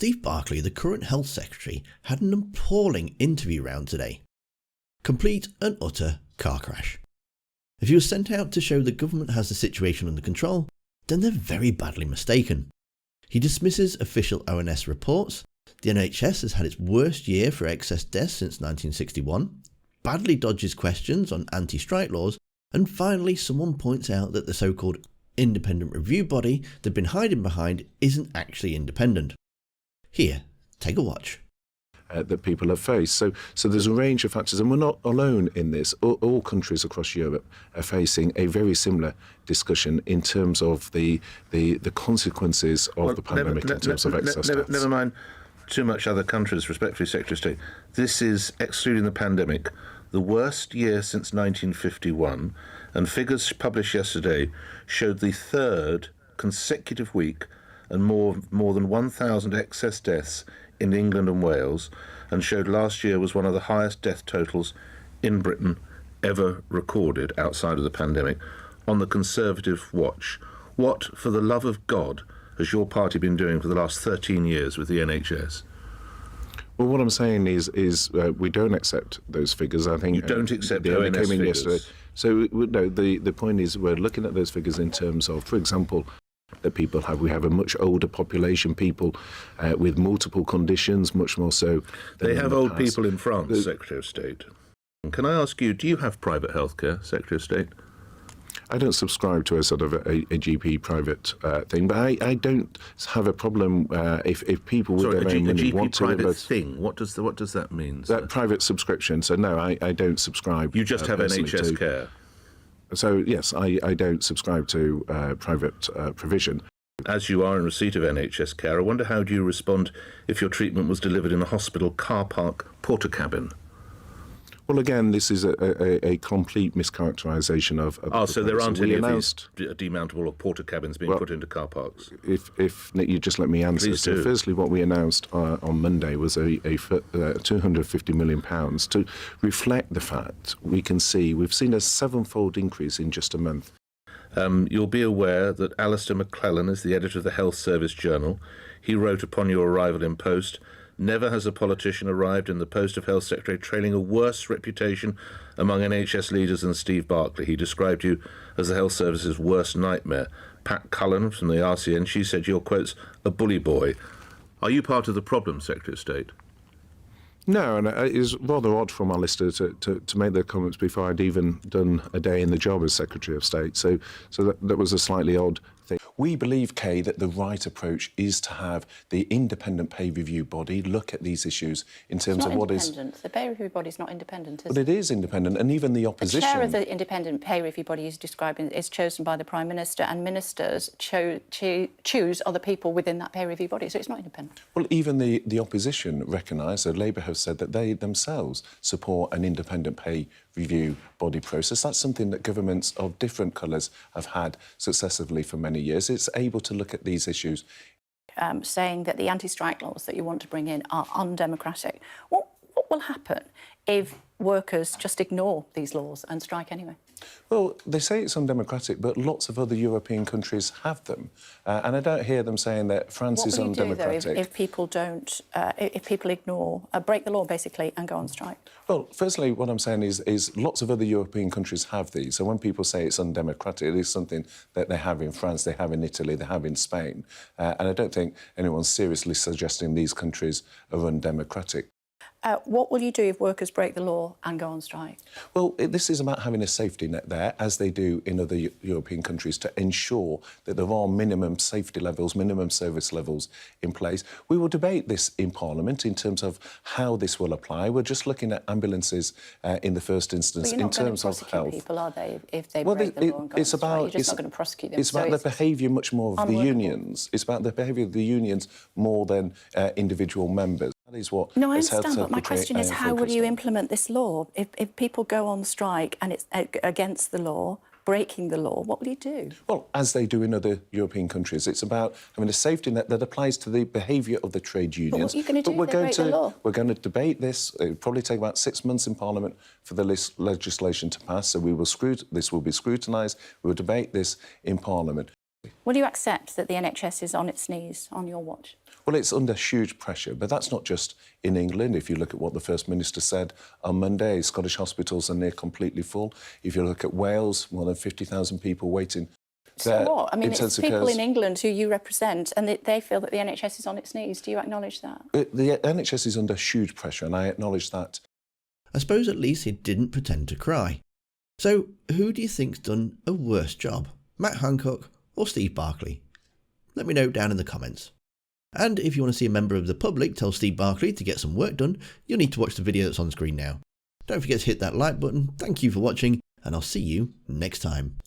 Steve Barclay, the current Health Secretary, had an appalling interview round today. Complete and utter car crash. If he was sent out to show the government has the situation under control, then they're very badly mistaken. He dismisses official ONS reports, the NHS has had its worst year for excess deaths since 1961, badly dodges questions on anti-strike laws, and finally someone points out that the so-called independent review body they've been hiding behind isn't actually independent. Here, take a watch. That people have faced. So there's a range of factors, and we're not alone in this. All countries across Europe are facing a very similar discussion in terms of the consequences of the pandemic in terms of excess deaths. Never mind too much other countries, respectfully, Secretary of State. This is, excluding the pandemic, the worst year since 1951, and figures published yesterday showed the third consecutive week and more than 1,000 excess deaths in England and Wales, and showed last year was one of the highest death totals in Britain ever recorded outside of the pandemic. On the Conservative watch, what, for the love of God, has your party been doing for the last 13 years with the NHS? Well, what I'm saying is we don't accept those figures. I think you don't accept the ONS came in figures. Yesterday. So no, the point is we're looking at those figures in terms of, for example, that people have. We have a much older population, people with multiple conditions, much more so than they have the old past. people in France, Secretary of State. Can I ask you, do you have private healthcare, Secretary of State? I don't subscribe to a sort of a GP private thing, but I don't have a problem if people with their own money want to. A GP private thing. What does that mean? That private subscription. So no, I don't subscribe. You just have NHS care. So yes, I don't subscribe to private provision. As you are in receipt of NHS care, I wonder how do you respond if your treatment was delivered in a hospital car park porter cabin? Well, again, this is a complete mischaracterisation of so there aren't any of these demountable or porter cabins being put into car parks? If you just let me answer. Please do. So firstly, what we announced on Monday was a £250 million to reflect the fact we've seen a sevenfold increase in just a month. You'll be aware that Alistair McClellan is the editor of the Health Service Journal. He wrote upon your arrival in post, "Never has a politician arrived in the post of Health Secretary trailing a worse reputation among NHS leaders than Steve Barclay." He described you as the Health Service's worst nightmare. Pat Cullen from the RCN, she said you're, quotes, a bully boy. Are you part of the problem, Secretary of State? No, and it is rather odd for my listener to make their comments before I'd even done a day in the job as Secretary of State. So that was a slightly odd thing. We believe, Kay, that the right approach is to have the independent pay review body look at these issues in terms of what is... The pay review body is not independent, is it? But it is independent, and even the opposition... The chair of the independent pay review body is chosen by the Prime Minister, and ministers choose other people within that pay review body, so it's not independent. Well, even the opposition recognise that Labour have said that they themselves support an independent pay review body process. That's something that governments of different colours have had successively for many years. It's able to look at these issues. Saying that the anti-strike laws that you want to bring in are undemocratic. What will happen if workers just ignore these laws and strike anyway? Well, they say it's undemocratic, but lots of other European countries have them. And I don't hear them saying that France is undemocratic. What will you do, though, if people don't, if people ignore, break the law, basically, and go on strike? Well, firstly, what I'm saying is lots of other European countries have these. So when people say it's undemocratic, it is something that they have in France, they have in Italy, they have in Spain. And I don't think anyone's seriously suggesting these countries are undemocratic. What will you do if workers break the law and go on strike? Well, this is about having a safety net there, as they do in other European countries, to ensure that there are minimum safety levels, minimum service levels in place. We will debate this in Parliament in terms of how this will apply. We're just looking at ambulances in the first instance in terms of health. You're not going to prosecute people, are they, if they break the law and go on strike? You're just not going to prosecute them. It's about the behaviour much more of the unions. It's about the behaviour of the unions more than individual members. That is what... No, I understand, but my question is, how will you implement this law? If people go on strike and it's against the law, breaking the law, what will you do? Well, as they do in other European countries, it's about having a safety net that applies to the behaviour of the trade unions. But what are you going to do if they break the law? We're going to debate this. It'll probably take about 6 months in Parliament for the legislation to pass, so this will be scrutinised. We will debate this in Parliament. Will you accept that the NHS is on its knees on your watch? Well, it's under huge pressure, but that's not just in England. If you look at what the First Minister said on Monday, Scottish hospitals are near completely full. If you look at Wales, more than 50,000 people waiting. So what? I mean, it's people cares. in England who you represent, and they feel that the NHS is on its knees. Do you acknowledge that? The NHS is under huge pressure, and I acknowledge that. I suppose at least he didn't pretend to cry. So, who do you think's done a worse job? Matt Hancock or Steve Barclay? Let me know down in the comments. And if you want to see a member of the public tell Steve Barclay to get some work done, you'll need to watch the video that's on screen now. Don't forget to hit that like button. Thank you for watching, and I'll see you next time.